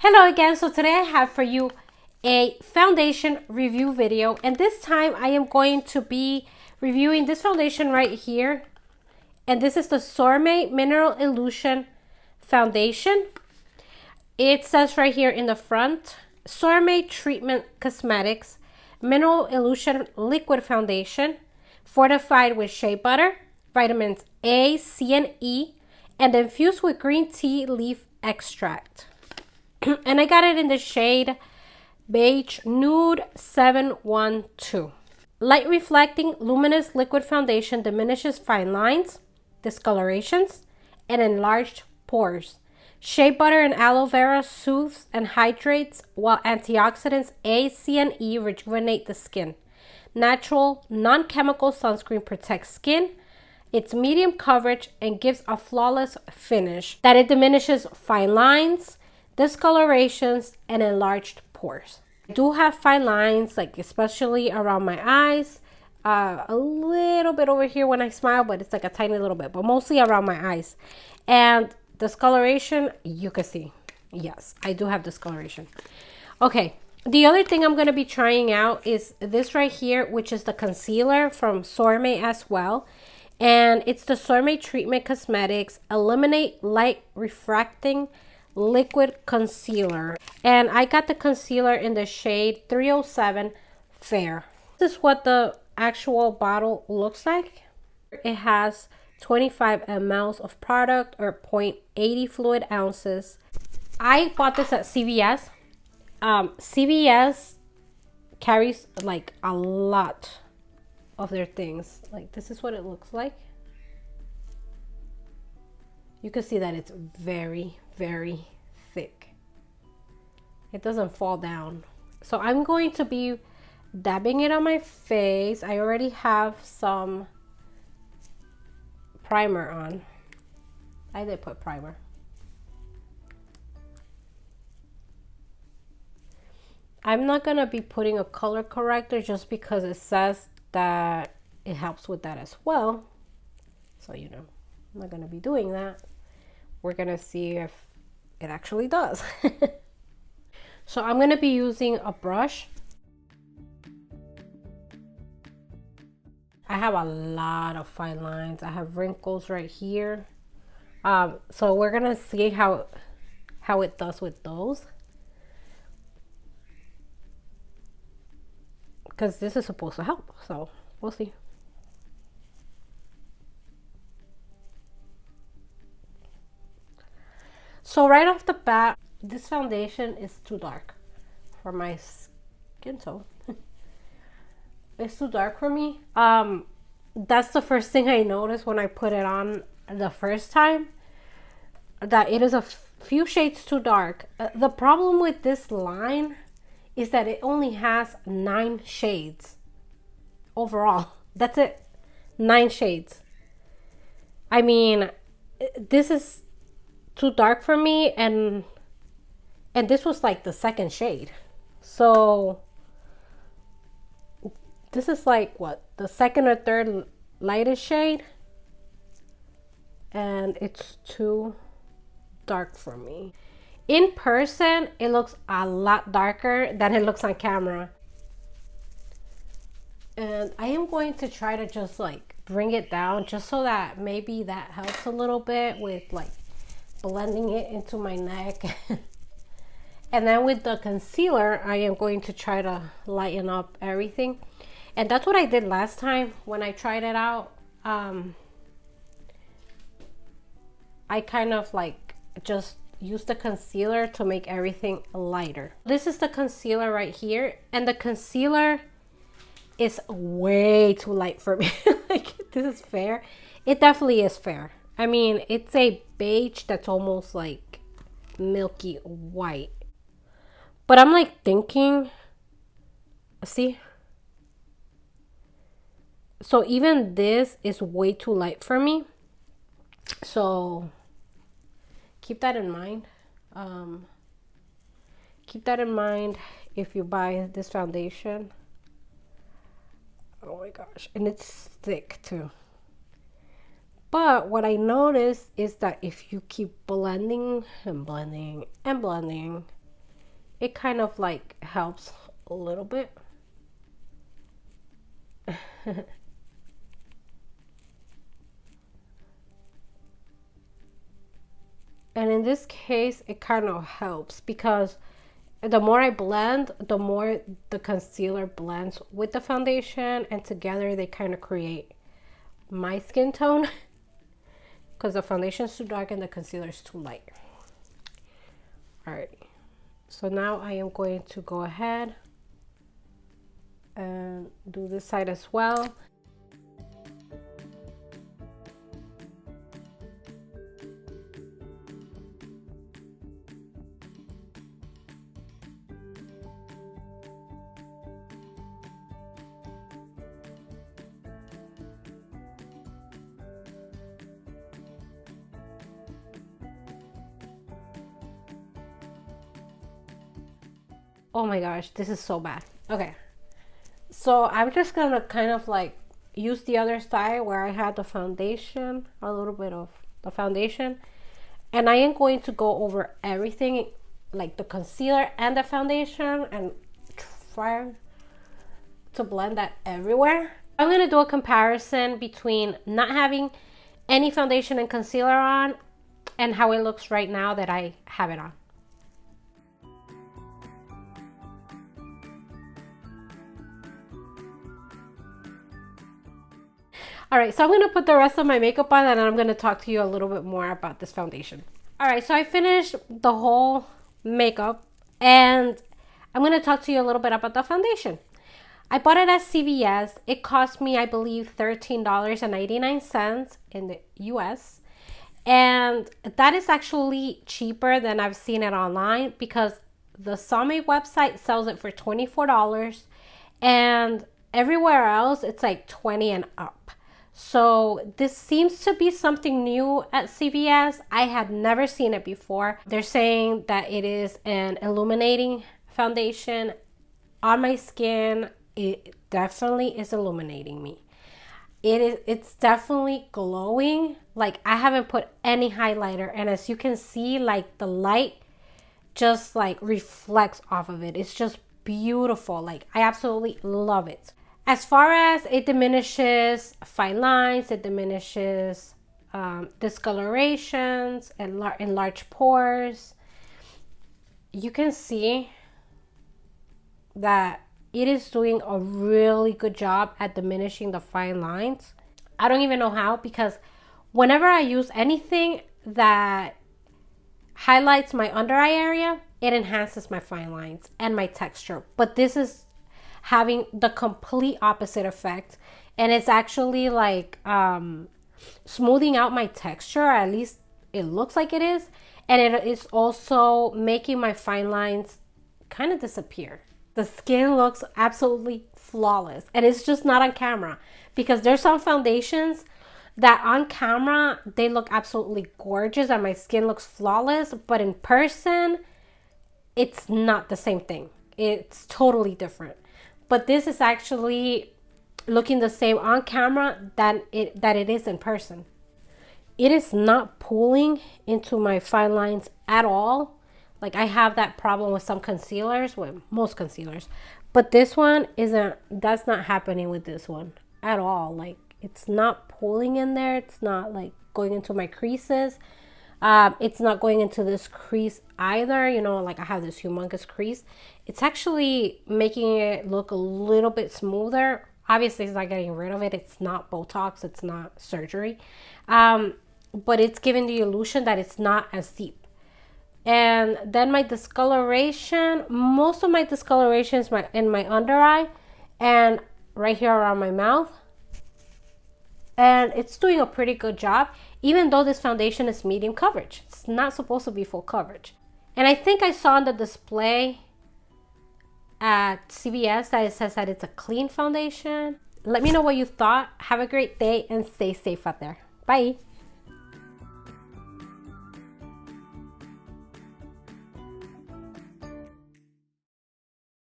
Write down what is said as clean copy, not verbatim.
Hello again. So today I have for you a foundation review video, and this time I am going to be reviewing this foundation right here, and this is the Sorme Mineral Illusion Foundation. It says right here in the front, Sorme Treatment Cosmetics Mineral Illusion Liquid Foundation, fortified with shea butter, vitamins A, C, and E, and infused with green tea leaf extract. And I got it in the shade Beige Nude 712. Light reflecting luminous liquid foundation diminishes fine lines, discolorations, and enlarged pores. Shea butter and aloe vera soothes and hydrates, while antioxidants A, C, and E rejuvenate the skin. Natural, non-chemical sunscreen protects skin. It's medium coverage and gives a flawless finish. That it diminishes fine lines, discolorations, and enlarged pores. I do have fine lines, like especially around my eyes, a little bit over here when I smile, but it's like a tiny little bit, but mostly around my eyes. And discoloration, you can see, yes, I do have discoloration. Okay, the other thing I'm going to be trying out is this right here, which is the concealer from Sorme as well. And it's the Sorme Treatment Cosmetics Eliminate Light Refracting Liquid Concealer, and I got the concealer in the shade 307 Fair. This is what the actual bottle looks like. It has 25 ml of product, or 0.80 fluid ounces. I bought this at CVS. CVS carries like a lot of their things. Like, this is what it looks like. You can see that it's very thick. It doesn't fall down. So I'm going to be dabbing it on my face. I already have some primer on. I did put primer. I'm not gonna be putting a color corrector just because it says that it helps with that as well. So, you know, I'm not gonna be doing that. We're gonna see if it actually does. So I'm gonna be using a brush. I have a lot of fine lines. I have wrinkles right here. So we're gonna see how it does with those, because this is supposed to help. So we'll see. So right off the bat, this foundation is too dark for my skin tone. It's too dark for me. That's the first thing I noticed when I put it on the first time, that it is a few shades too dark. The problem with this line is that it only has 9 shades overall. That's it. 9 shades. I mean, this is too dark for me, and this was like the second shade. So this is like what, the second or third lightest shade, and it's too dark for me. In person it looks a lot darker than it looks on camera, and I am going to try to just like bring it down, just so that maybe that helps a little bit with like blending it into my neck. And then with the concealer, I am going to try to lighten up everything. And that's what I did last time when I tried it out. I kind of like just used the concealer to make everything lighter. This is the concealer right here, and the concealer is way too light for me. Like, this is fair. It definitely is fair. I mean, it's a beige that's almost like milky white. But I'm like thinking, see? So even this is way too light for me. So keep that in mind. Keep that in mind if you buy this foundation. Oh my gosh. And it's thick too. But what I noticed is that if you keep blending and blending and blending, it kind of like helps a little bit. And in this case, it kind of helps because the more I blend, the more the concealer blends with the foundation, and together they kind of create my skin tone because the foundation is too dark and the concealer is too light. Alright, so now I am going to go ahead and do this side as well. Oh my gosh, this is so bad. Okay, so I'm just gonna kind of like use the other side where I had the foundation, a little bit of the foundation, and I am going to go over everything, like the concealer and the foundation, and try to blend that everywhere. I'm gonna do a comparison between not having any foundation and concealer on and how it looks right now that I have it on. All right, so I'm gonna put the rest of my makeup on and then I'm gonna talk to you a little bit more about this foundation. All right, so I finished the whole makeup and I'm gonna talk to you a little bit about the foundation. I bought it at CVS. It cost me, I believe, $13.99 in the US. And that is actually cheaper than I've seen it online because the Sorme website sells it for $24 and everywhere else it's like $20 and up. So this seems to be something new at CVS. I had never seen it before. They're saying that it is an illuminating foundation on my skin. It definitely is illuminating me. It's definitely glowing. Like I haven't put any highlighter, and as you can see, like the light just like reflects off of it. It's just beautiful. Like I absolutely love it. As far as it diminishes fine lines, it diminishes discolorations and enlarged pores. You can see that it is doing a really good job at diminishing the fine lines. I don't even know how, because whenever I use anything that highlights my under eye area, it enhances my fine lines and my texture. But this is having the complete opposite effect, and it's actually like smoothing out my texture, at least it looks like it is, and it is also making my fine lines kind of disappear. The skin looks absolutely flawless, and it's just not on camera, because there's some foundations that on camera they look absolutely gorgeous and my skin looks flawless, but in person it's not the same thing. It's totally different. But this is actually looking the same on camera that it is in person. It is not pulling into my fine lines at all. Like I have that problem with some concealers, with most concealers. But this one isn't, that's not happening with this one at all. Like it's not pulling in there. It's not like going into my creases. It's not going into this crease either. You know, like I have this humongous crease. It's actually making it look a little bit smoother. Obviously, it's not getting rid of it. It's not Botox. It's not surgery. But it's giving the illusion that it's not as deep. And then my discoloration, most of my discoloration is in my under eye and right here around my mouth. And it's doing a pretty good job, even though this foundation is medium coverage. It's not supposed to be full coverage. And I think I saw on the display at CVS that it says that it's a clean foundation. Let me know what you thought. Have a great day and stay safe out there. Bye.